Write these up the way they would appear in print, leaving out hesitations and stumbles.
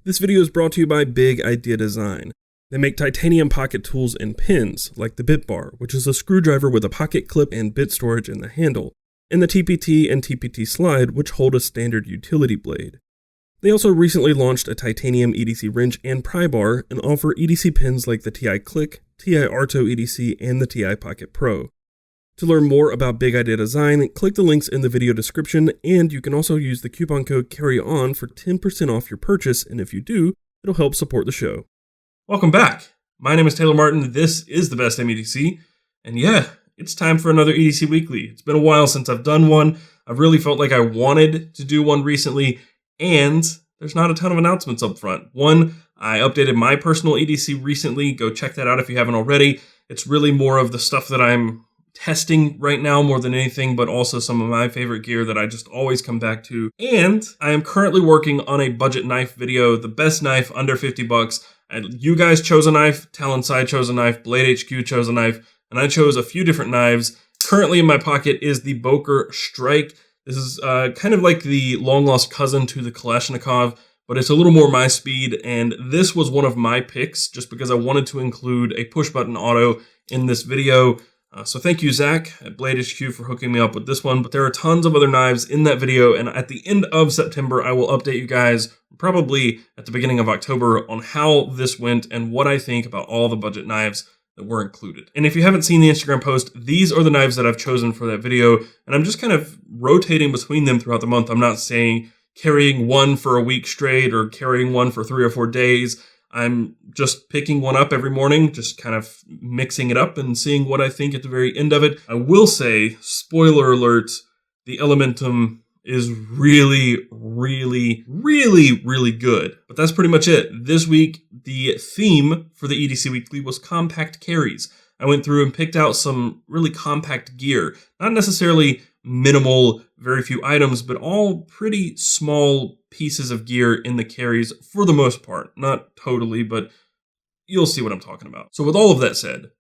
This video is brought to you by Big Idea Design. They make titanium pocket tools and pins, like the bit bar, which is a screwdriver with a pocket clip and bit storage in the handle, and the TPT and TPT slide, which hold a standard utility blade. They also recently launched a titanium EDC wrench and pry bar and offer EDC pins like the TI Click, TI Arto EDC, and the TI Pocket Pro. To learn more about Big Idea Design, click the links in the video description, and you can also use the coupon code CARRYON for 10% off your purchase, and if you do, it'll help support the show. Welcome back. My name is Taylor Martin, this is the best Damn EDC, and yeah, it's time for another EDC Weekly. It's been a while since I've done one. I've really felt like I wanted to do one recently, and there's not a ton of announcements up front. One, I updated my personal EDC recently. Go check that out if you haven't already. It's really more of the stuff that I'm testing right now more than anything, but also some of my favorite gear that I just always come back to. And I am currently working on a budget knife video, the best knife under 50 bucks. And you guys chose a knife, Talonside chose a knife, Blade HQ chose a knife, and I chose a few different knives. Currently in my pocket is the Boker Strike. This is kind of like the long-lost cousin to the Kalashnikov, but it's a little more my speed, and this was one of my picks just because I wanted to include a push-button auto in this video. So thank you, Zach at Blade HQ, for hooking me up with this one, but there are tons of other knives in that video, and at the end of September, I will update you guys, probably at the beginning of October, on how this went and what I think about all the budget knives that were included. And if you haven't seen the Instagram post, these are the knives that I've chosen for that video, and I'm just kind of rotating between them throughout the month. I'm not saying carrying one for a week straight or carrying one for 3 or 4 days. I'm just picking one up every morning, just kind of mixing it up and seeing what I think at the very end of it. I will say, spoiler alert, the Elementum is really, really, really, really good. But that's pretty much it. This week, the theme for the EDC Weekly was compact carries. I went through and picked out some really compact gear. Not necessarily minimal, very few items, but all pretty small pieces of gear in the carries for the most part. Not totally, but you'll see what I'm talking about. So with all of that said,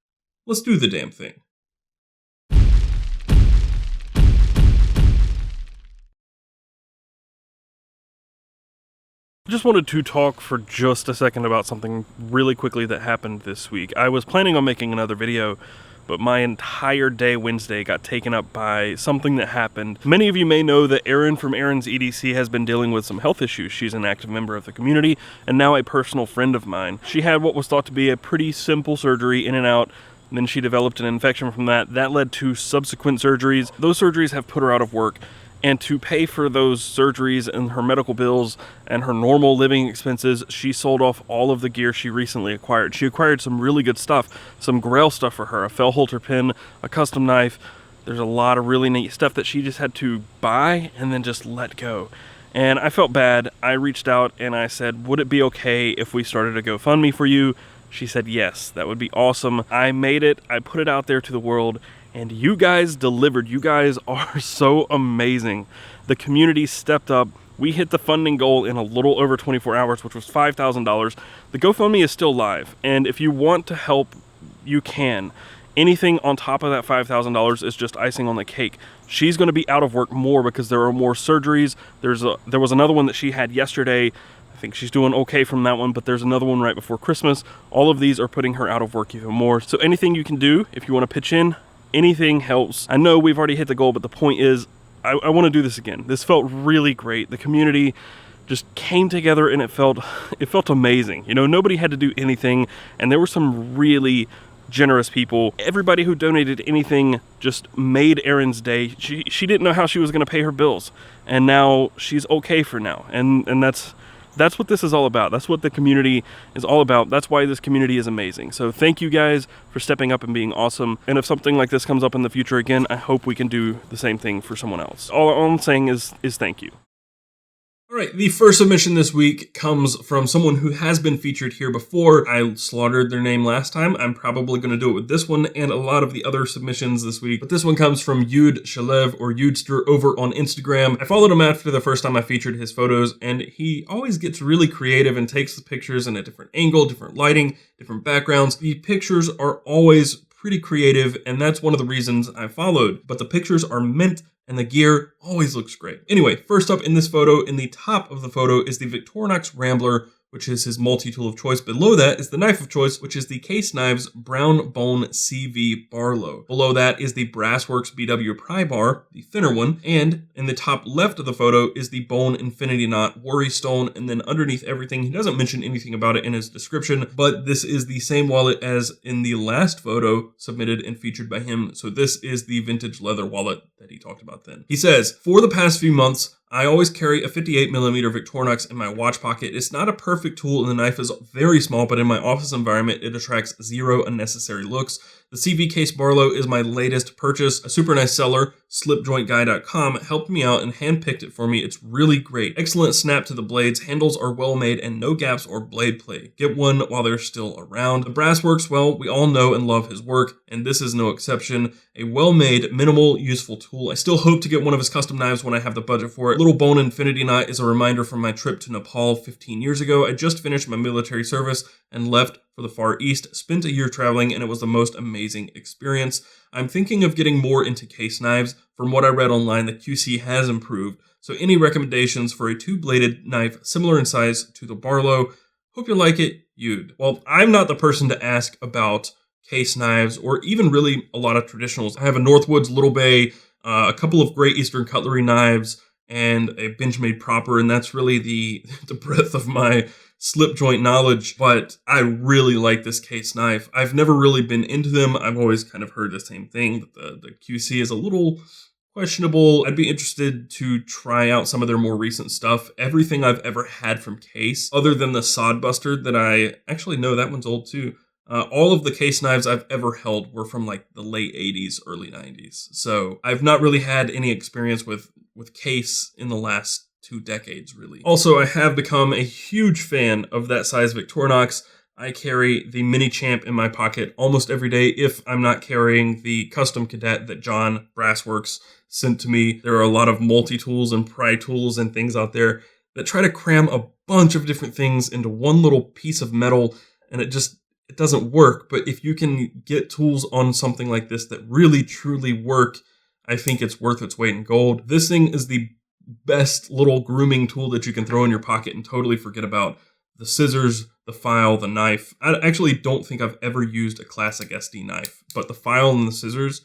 let's do the damn thing. I just wanted to talk for just a second about something really quickly that happened this week. I was planning on making another video, but my entire day Wednesday got taken up by something that happened. Many of you may know that Erin from Erin's EDC has been dealing with some health issues. She's an active member of the community and now a personal friend of mine. She had what was thought to be a pretty simple surgery, in and out, and then she developed an infection from that. That led to subsequent surgeries. Those surgeries have put her out of work. And to pay for those surgeries and her medical bills and her normal living expenses, she sold off all of the gear she recently acquired. She acquired some really good stuff, some Grail stuff for her, a Fellholter pin, a custom knife. There's a lot of really neat stuff that she just had to buy and then just let go. And I felt bad. I reached out and I said, would it be okay if we started a GoFundMe for you? She said, yes, that would be awesome. I made it. I put it out there to the world. And you guys delivered. You guys are so amazing. The community stepped up. We hit the funding goal in a little over 24 hours, which was $5,000. The GoFundMe is still live. And if you want to help, you can. Anything on top of that $5,000 is just icing on the cake. She's going to be out of work more because there are more surgeries. There was another one that she had yesterday. I think she's doing okay from that one, but there's another one right before Christmas. All of these are putting her out of work even more. So anything you can do, if you want to pitch in, anything helps. I know we've already hit the goal, but the point is, I want to do this again. This felt really great. The community just came together and it felt amazing. You know, nobody had to do anything, and there were some really generous people. Everybody who donated anything just made Erin's day. She didn't know how she was going to pay her bills, and now she's okay for now. And that's what this is all about. That's what the community is all about. That's why this community is amazing. So thank you guys for stepping up and being awesome. And if something like this comes up in the future again, I hope we can do the same thing for someone else. All I'm saying is thank you. All right, the first submission this week comes from someone who has been featured here before. I slaughtered their name last time. I'm probably going to do it with this one and a lot of the other submissions this week. But this one comes from Ehud Shalev, or Ehudster, over on Instagram. I followed him after the first time I featured his photos, and he always gets really creative and takes the pictures in a different angle, different lighting, different backgrounds. The pictures are always pretty creative, and that's one of the reasons I followed. But the pictures are mint, and the gear always looks great. Anyway, first up in this photo, in the top of the photo, is the Victorinox Rambler which is his multi-tool of choice. Below that is the knife of choice, which is the Case Knives Brown Bone CV Barlow. Below that is the Brassworks BW Pry Bar, the thinner one, and in the top left of the photo is the Bone Infinity Knot Worry Stone, and then underneath everything, he doesn't mention anything about it in his description, but this is the same wallet as in the last photo submitted and featured by him, so this is the vintage leather wallet that he talked about then. He says, for the past few months, I always carry a 58mm Victorinox in my watch pocket. It's not a perfect tool and the knife is very small, but in my office environment, it attracts zero unnecessary looks. The CV Case Barlow is my latest purchase. A super nice seller, slipjointguy.com, helped me out and handpicked it for me. It's really great. Excellent snap to the blades, handles are well made, and no gaps or blade play. Get one while they're still around. The Brassworks, well, we all know and love his work, and this is no exception. A well-made, minimal, useful tool. I still hope to get one of his custom knives when I have the budget for it. Little Bone Infinity Knot is a reminder from my trip to Nepal 15 years ago. I just finished my military service and left for the Far East, spent a year traveling, and it was the most amazing experience. I'm thinking of getting more into case knives. From what I read online, the QC has improved, so any recommendations for a two-bladed knife similar in size to the Barlow? Hope you like it, Ehud. Well, I'm not the person to ask about case knives or even really a lot of traditionals. I have a Northwoods Little Bay, a couple of Great Eastern Cutlery knives, and a Benchmade proper, and that's really the breadth of my slip joint knowledge, but I really like this case knife. I've never really been into them. I've always kind of heard the same thing, that the QC is a little questionable. I'd be interested to try out some of their more recent stuff. Everything I've ever had from Case, other than the Sodbuster that I actually know that one's old too. All of the case knives I've ever held were from like the late 80s, early 90s. So I've not really had any experience with Case in the last 2 decades, really. Also, I have become a huge fan of that size Victorinox. I carry the Mini Champ in my pocket almost every day if I'm not carrying the custom cadet that John Brassworks sent to me. There are a lot of multi-tools and pry tools and things out there that try to cram a bunch of different things into one little piece of metal, and it doesn't work. But if you can get tools on something like this that really truly work, I think it's worth its weight in gold. This thing is the best little grooming tool that you can throw in your pocket and totally forget about the scissors, the file, the knife. I actually don't think I've ever used a classic SD knife, but the file and the scissors,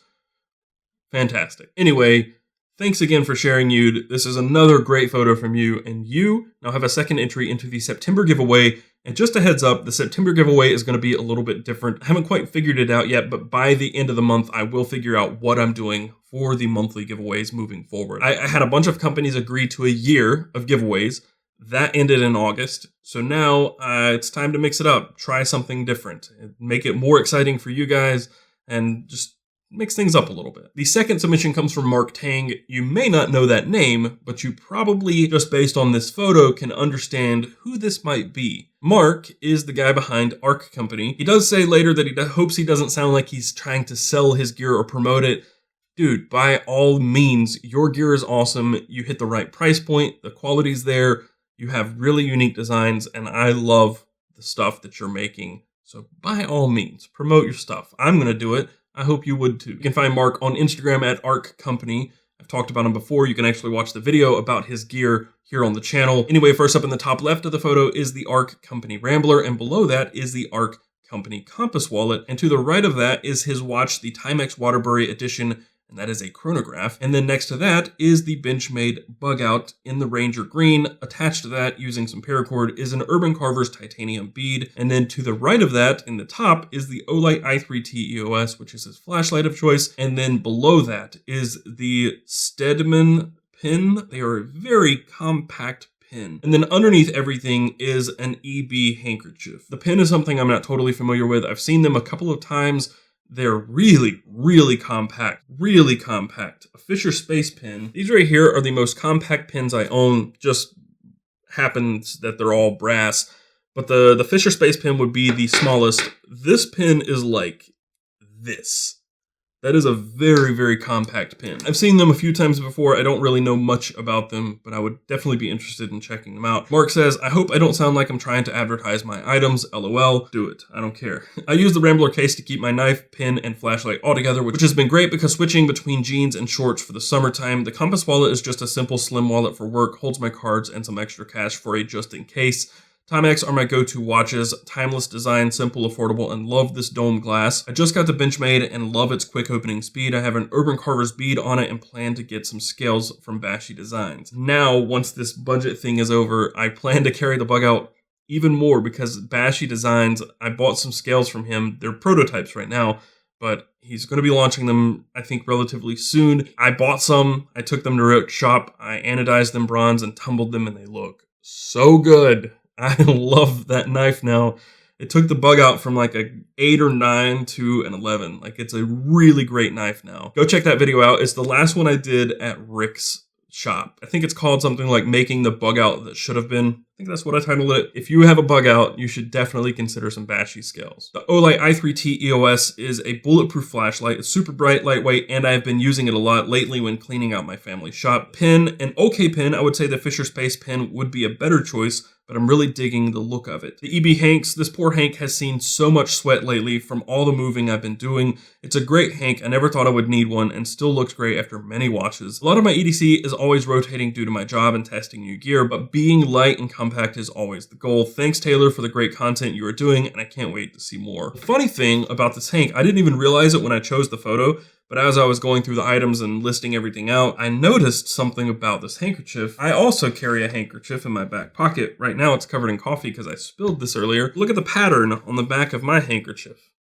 fantastic. Anyway, thanks again for sharing, Ehud. This is another great photo from you, and you now have a second entry into the September giveaway. And just a heads up, the September giveaway is going to be a little bit different. I haven't quite figured it out yet, but by the end of the month, I will figure out what I'm doing for the monthly giveaways moving forward. I had a bunch of companies agree to a year of giveaways. That ended in August. So now it's time to mix it up, try something different, make it more exciting for you guys, and just mix things up a little bit. The second submission comes from Mark Tang. You may not know that name, but you probably, just based on this photo, can understand who this might be. Mark is the guy behind Arc Company. He does say later that he hopes he doesn't sound like he's trying to sell his gear or promote it. Dude, by all means, your gear is awesome. You hit the right price point. The quality's there. You have really unique designs, and I love the stuff that you're making. So by all means, promote your stuff. I'm going to do it. I hope you would too. You can find Mark on Instagram at Arc Company. I've talked about him before. You can actually watch the video about his gear here on the channel. Anyway, first up in the top left of the photo is the Arc Company Rambler, and below that is the Arc Company Compass Wallet. And to the right of that is his watch, the Timex Waterbury Edition, and that is a chronograph. And then next to that is the Benchmade Bug Out in the Ranger Green. Attached to that, using some paracord, is an Urban Carver's titanium bead. And then to the right of that, in the top, is the Olight i3T EOS, which is his flashlight of choice. And then below that is the Stedman pin. They are a very compact pin. And then underneath everything is an EB handkerchief. The pin is something I'm not totally familiar with. I've seen them a couple of times. They're really, really compact. Really compact. A Fisher Space pin. These right here are the most compact pins I own. Just happens that they're all brass. But the Fisher Space pin would be the smallest. This pin is like this. That is a very, very compact pin. I've seen them a few times before. I don't really know much about them, but I would definitely be interested in checking them out. Mark says, I hope I don't sound like I'm trying to advertise my items. LOL. Do it. I don't care. I use the Rambler case to keep my knife, pin, and flashlight all together, which has been great because switching between jeans and shorts for the summertime. The Compass wallet is just a simple slim wallet for work, holds my cards and some extra cash for a just in case. Timex are my go-to watches. Timeless design, simple, affordable, and love this dome glass. I just got the Benchmade and love its quick opening speed. I have an Urban Carver's bead on it and plan to get some scales from Bashy Designs. Now, once this budget thing is over, I plan to carry the bug out even more because Bashy Designs, I bought some scales from him. They're prototypes right now, but he's going to be launching them, I think, relatively soon. I bought some. I took them to shop. I anodized them bronze and tumbled them, and they look so good. I love that knife now. It took the bug out from like a 8 or 9 to an 11. Like, it's a really great knife now. Go check that video out. It's the last one I did at Rick's shop. I think it's called something like Making the Bug Out That Should Have Been. I think that's what I titled it. If you have a bug out, you should definitely consider some Bashy scales. The Olight i3T EOS is a bulletproof flashlight. It's super bright, lightweight, and I've been using it a lot lately when cleaning out my family shop. Pen, an okay pen. I would say the Fisher Space pen would be a better choice, but I'm really digging the look of it. The EB Hanks, this poor Hank has seen so much sweat lately from all the moving I've been doing. It's a great Hank. I never thought I would need one and still looks great after many washes. A lot of my EDC is always rotating due to my job and testing new gear, but being light and compact is always the goal. Thanks, Taylor, for the great content you are doing, and I can't wait to see more. The funny thing about this Hank, I didn't even realize it when I chose the photo, but as I was going through the items and listing everything out, I noticed something about this handkerchief. I also carry a handkerchief in my back pocket. Right now it's covered in coffee because I spilled this earlier. Look at the pattern on the back of my handkerchief.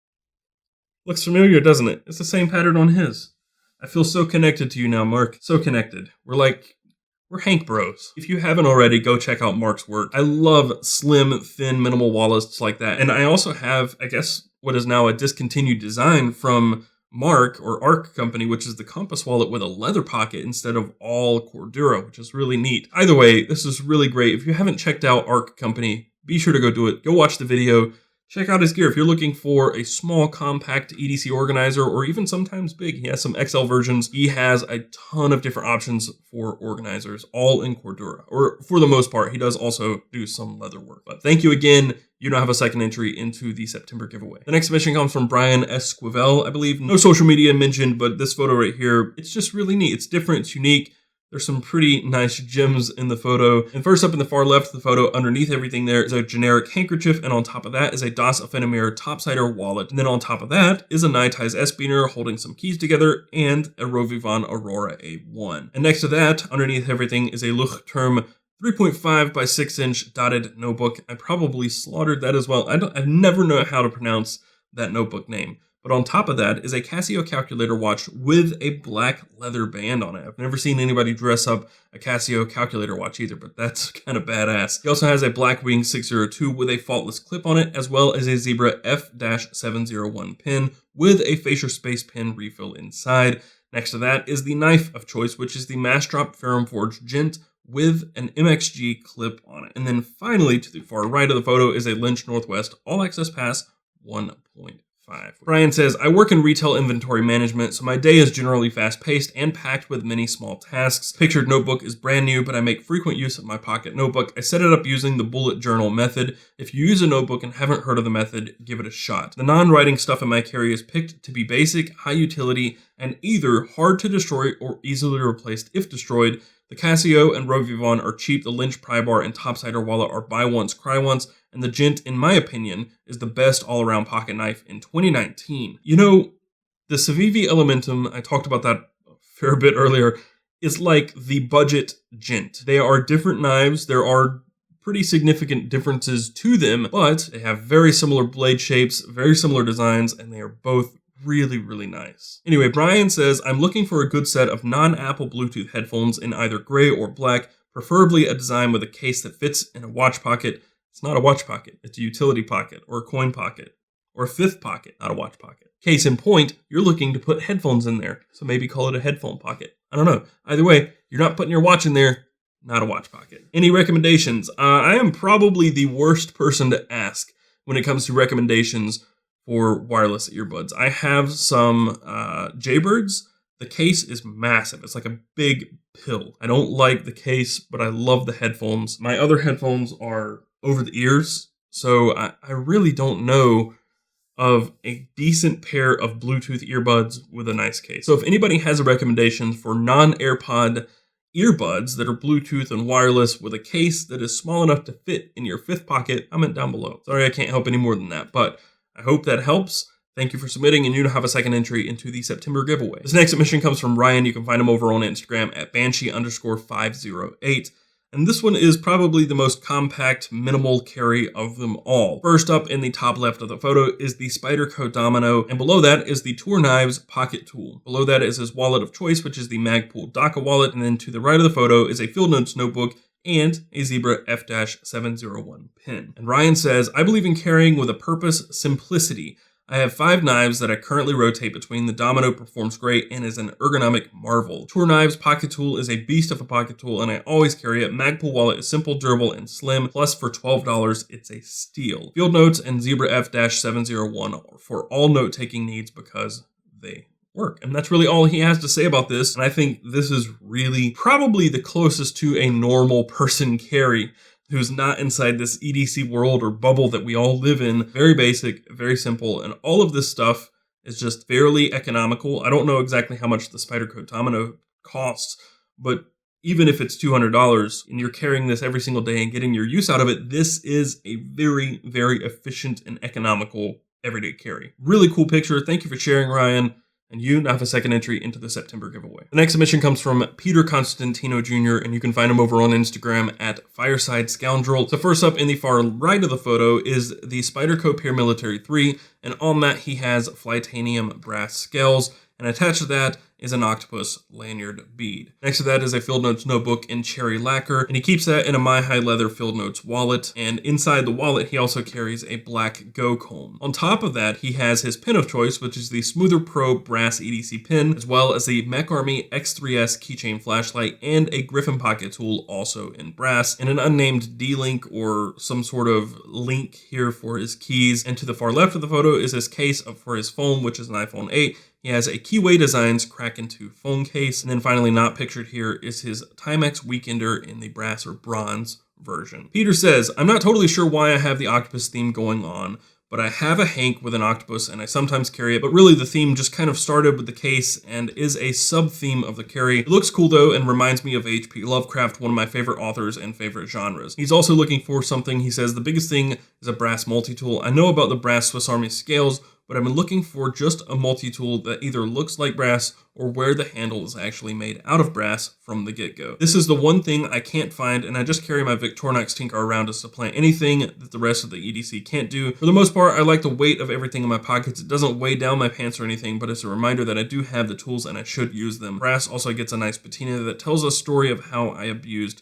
Looks familiar, doesn't it? It's the same pattern on his. I feel so connected to you now, Mark. So connected. We're Hank bros. If you haven't already, go check out Mark's work. I love slim, thin, minimal wallets like that. And I also have, I guess, what is now a discontinued design from Mark or Arc Company, which is the compass wallet with a leather pocket instead of all Cordura, which is really neat. Either way, this is really great. If you haven't checked out Arc Company, be sure to go do it. Go watch the video. Check out his gear. If you're looking for a small, compact EDC organizer, or even sometimes big, he has some XL versions. He has a ton of different options for organizers, all in Cordura. Or for the most part, he does also do some leather work. But thank you again. You now have a second entry into the September giveaway. The next submission comes from Brian Esquivel, I believe. No social media mentioned, but this photo right here, it's just really neat. It's different, it's unique. There's some pretty nice gems in the photo. And first up in the far left of the photo, underneath everything there is a generic handkerchief, and on top of that is a Das Ephemera topsider wallet. And then on top of that is a Nitei's S-Beaner holding some keys together and a Rovivon Aurora A1. And next to that, underneath everything, is a Leuchtturm 3.5 by 6 inch dotted notebook. I probably slaughtered that as well. I never know how to pronounce that notebook name. But on top of that is a Casio calculator watch with a black leather band on it. I've never seen anybody dress up a Casio calculator watch either, but that's kind of badass. He also has a Blackwing 602 with a faultless clip on it, as well as a Zebra F-701 pin with a Fisher Space pin refill inside. Next to that is the knife of choice, which is the Mastrop Ferrum Forge Gent with an MXG clip on it. And then finally, to the far right of the photo is a Lynch Northwest All Access Pass 1.5. Brian says, I work in retail inventory management, so my day is generally fast-paced and packed with many small tasks. Pictured notebook is brand new, but I make frequent use of my pocket notebook. I set it up using the bullet journal method. If you use a notebook and haven't heard of the method, give it a shot. The non-writing stuff in my carry is picked to be basic, high utility, and either hard to destroy or easily replaced if destroyed. The Casio and Rovivon are cheap. The Lynch Pry Bar and Topsider wallet are buy once, cry once. And the Gent, in my opinion, is the best all-around pocket knife in 2019. You know, the Civivi Elementum, I talked about that a fair bit earlier, is like the budget Gent. They are different knives. There are pretty significant differences to them, but they have very similar blade shapes, very similar designs, and they are both really, really nice. Anyway, Brian says, I'm looking for a good set of non-Apple Bluetooth headphones in either gray or black, preferably a design with a case that fits in a watch pocket. It's not a watch pocket, it's a utility pocket, or a coin pocket, or a fifth pocket, not a watch pocket. Case in point, you're looking to put headphones in there, so maybe call it a headphone pocket. I don't know. Either way, you're not putting your watch in there, not a watch pocket. Any recommendations? I am probably the worst person to ask when it comes to recommendations for wireless earbuds. I have some Jaybirds. The case is massive. It's like a big pill. I don't like the case, but I love the headphones. My other headphones are over the ears, so I really don't know of a decent pair of Bluetooth earbuds with a nice case. So if anybody has a recommendation for non-AirPod earbuds that are Bluetooth and wireless with a case that is small enough to fit in your fifth pocket, comment down below. Sorry, I can't help any more than that, but I hope that helps. Thank you for submitting, and you now have a second entry into the September giveaway. This next submission comes from Ryan. You can find him over on Instagram at Banshee_508. And this one is probably the most compact, minimal carry of them all. First up in the top left of the photo is the Spyderco Domino, and below that is the Tour Knives pocket tool. Below that is his wallet of choice, which is the Magpul DACA wallet, and then to the right of the photo is a Field Notes notebook and a Zebra F-701 pin. And Ryan says, I believe in carrying with a purpose, simplicity. I have 5 knives that I currently rotate between. The Domino performs great and is an ergonomic marvel. Tour Knives pocket tool is a beast of a pocket tool, and I always carry it. Magpul wallet is simple, durable, and slim. Plus, for $12, it's a steal. Field Notes and Zebra F-701 for all note-taking needs because they work. And that's really all he has to say about this. And I think this is really probably the closest to a normal person carry who's not inside this EDC world or bubble that we all live in. Very basic, very simple, and all of this stuff is just fairly economical. I don't know exactly how much the Spyderco Domino costs, but even if it's $200 and you're carrying this every single day and getting your use out of it, this is a very, very efficient and economical everyday carry. Really cool picture. Thank you for sharing, Ryan. And you now have a second entry into the September giveaway. The next submission comes from Peter Constantino Jr., and you can find him over on Instagram at Fireside Scoundrel. So first up in the far right of the photo is the Spyderco Paramilitary 3, and on that he has Flytanium brass scales, and attached to that is an octopus lanyard bead. Next to that is a Field Notes notebook in cherry lacquer, and he keeps that in a My High leather Field Notes wallet, and inside the wallet he also carries a black Go comb. On top of that he has his pin of choice, which is the Smoother Pro brass EDC pin, as well as the Mech Army X3S keychain flashlight and a Griffin pocket tool also in brass, and an unnamed D-link or some sort of link here for his keys. And to the far left of the photo is his case for his phone, which is an iPhone 8. He has a Keyway Designs Kraken 2 phone case, and then finally not pictured here is his Timex Weekender in the brass or bronze version. Peter says, I'm not totally sure why I have the octopus theme going on, but I have a Hank with an octopus and I sometimes carry it, but really the theme just kind of started with the case and is a sub-theme of the carry. It looks cool though and reminds me of H.P. Lovecraft, one of my favorite authors and favorite genres. He's also looking for something. He says, the biggest thing is a brass multi-tool. I know about the brass Swiss Army scales, but I've been looking for just a multi-tool that either looks like brass or where the handle is actually made out of brass from the get-go. This is the one thing I can't find, and I just carry my Victorinox Tinker around to supplant anything that the rest of the EDC can't do. For the most part, I like the weight of everything in my pockets. It doesn't weigh down my pants or anything, but it's a reminder that I do have the tools and I should use them. Brass also gets a nice patina that tells a story of how I abused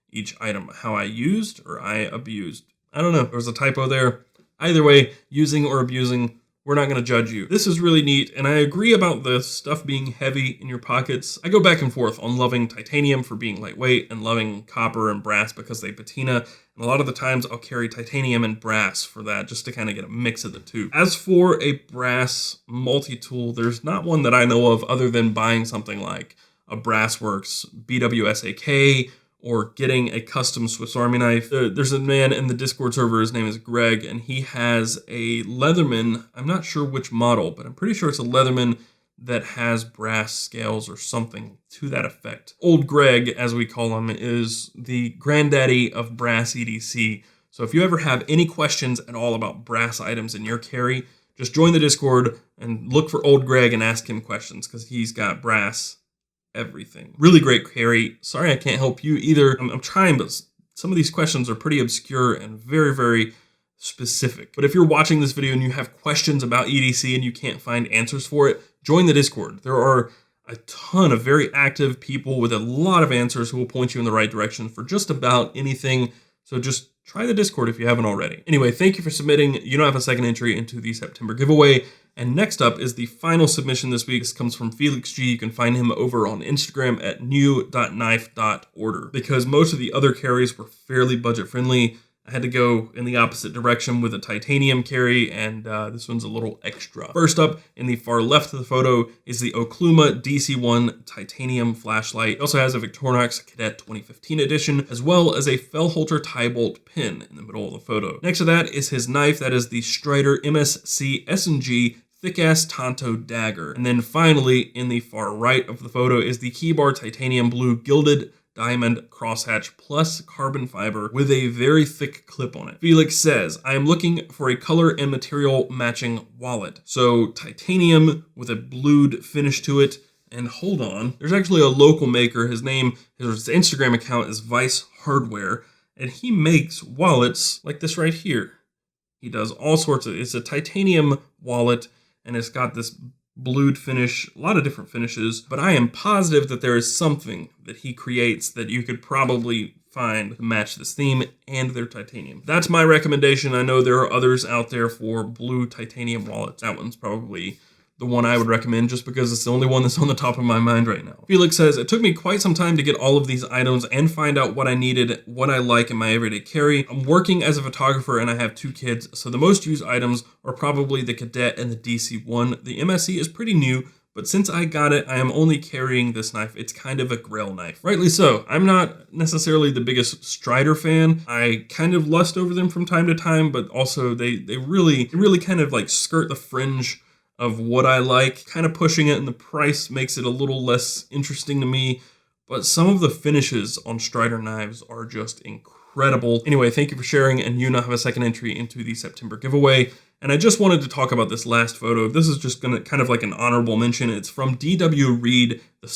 each item. How I used or I abused. I don't know. There was a typo there. Either way, using or abusing, we're not going to judge you. This is really neat, and I agree about the stuff being heavy in your pockets. I go back and forth on loving titanium for being lightweight and loving copper and brass because they patina, and a lot of the times I'll carry titanium and brass for that just to kind of get a mix of the two. As for a brass multi-tool, there's not one that I know of other than buying something like a Brassworks BWSAK or getting a custom Swiss Army knife. There's a man in the Discord server, his name is Greg, and he has a Leatherman. I'm not sure which model, but I'm pretty sure it's a Leatherman that has brass scales or something to that effect. Old Greg, as we call him, is the granddaddy of brass EDC. So if you ever have any questions at all about brass items in your carry, just join the Discord and look for Old Greg and ask him questions because he's got brass everything. Really great carry. Sorry I can't help you either. I'm trying, but some of these questions are pretty obscure and very, very specific. But if you're watching this video and you have questions about EDC and you can't find answers for it, join the Discord. There are a ton of very active people with a lot of answers who will point you in the right direction for just about anything. So just try the Discord if you haven't already. Anyway, thank you for submitting. You now have a second entry into the September giveaway. And next up is the final submission this week. This comes from Felix G. You can find him over on Instagram at new.knife.order. Because most of the other carries were fairly budget friendly, I had to go in the opposite direction with a titanium carry, and this one's a little extra. First up, in the far left of the photo, is the Okluma DC1 titanium flashlight. It also has a Victorinox Cadet 2015 edition, as well as a Fellholter tie bolt pin in the middle of the photo. Next to that is his knife. That is the Strider MSC S&G thick-ass Tonto dagger. And then finally, in the far right of the photo, is the Keybar titanium blue gilded diamond crosshatch plus carbon fiber with a very thick clip on it. Felix says, I am looking for a color and material matching wallet. So titanium with a blued finish to it. And hold on, there's actually a local maker. His Instagram account is Vice Hardware, and he makes wallets like this right here. He does all sorts of, it's a titanium wallet, and it's got this blued finish, a lot of different finishes, but I am positive that there is something that he creates that you could probably find to match this theme and their titanium. That's my recommendation. I know there are others out there for blue titanium wallets. That one's probably the one I would recommend just because it's the only one that's on the top of my mind right now. Felix says, it took me quite some time to get all of these items and find out what I needed, what I like in my everyday carry. I'm working as a photographer and I have 2 kids, so the most used items are probably the Cadet and the DC-1. The MSC is pretty new, but since I got it, I am only carrying this knife. It's kind of a grill knife. Rightly so. I'm not necessarily the biggest Strider fan. I kind of lust over them from time to time, but also they really kind of like skirt the fringe of what I like, kind of pushing it, and the price makes it a little less interesting to me. But some of the finishes on Strider knives are just incredible. Anyway, thank you for sharing, and you now have a second entry into the September giveaway. And I just wanted to talk about this last photo. This is just gonna kind of like an honorable mention. It's from D.W. Reed II.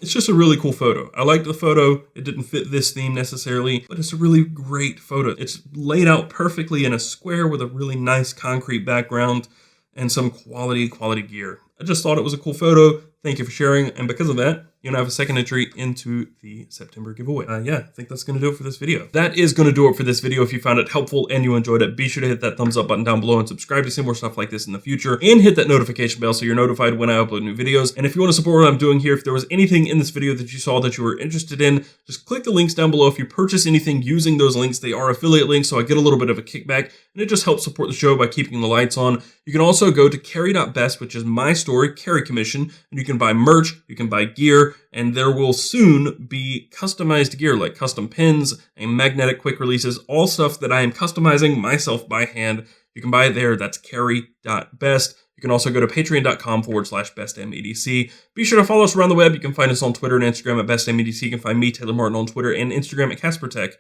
It's just a really cool photo. I liked the photo. It didn't fit this theme necessarily, but it's a really great photo. It's laid out perfectly in a square with a really nice concrete background and some quality gear. I just thought it was a cool photo. Thank you for sharing. And because of that, you're gonna have a second entry into the September giveaway. Yeah, I think that's gonna do it for this video. That is gonna do it for this video. If you found it helpful and you enjoyed it, be sure to hit that thumbs up button down below and subscribe to see more stuff like this in the future, and hit that notification bell so you're notified when I upload new videos. And if you wanna support what I'm doing here, if there was anything in this video that you saw that you were interested in, just click the links down below. If you purchase anything using those links, they are affiliate links, so I get a little bit of a kickback, and it just helps support the show by keeping the lights on. You can also go to carry.best, which is my store, Carry Commission, and you can buy merch, you can buy gear, and there will soon be customized gear like custom pins and magnetic quick releases, all stuff that I am customizing myself by hand. You can buy it there. That's carry.best. You can also go to patreon.com/bestdamnedc. Be sure to follow us around the web. You can find us on Twitter and Instagram at bestdamnedc. You can find me, Taylor Martin, on Twitter and Instagram at CasperTech.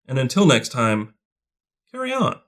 And until next time, carry on.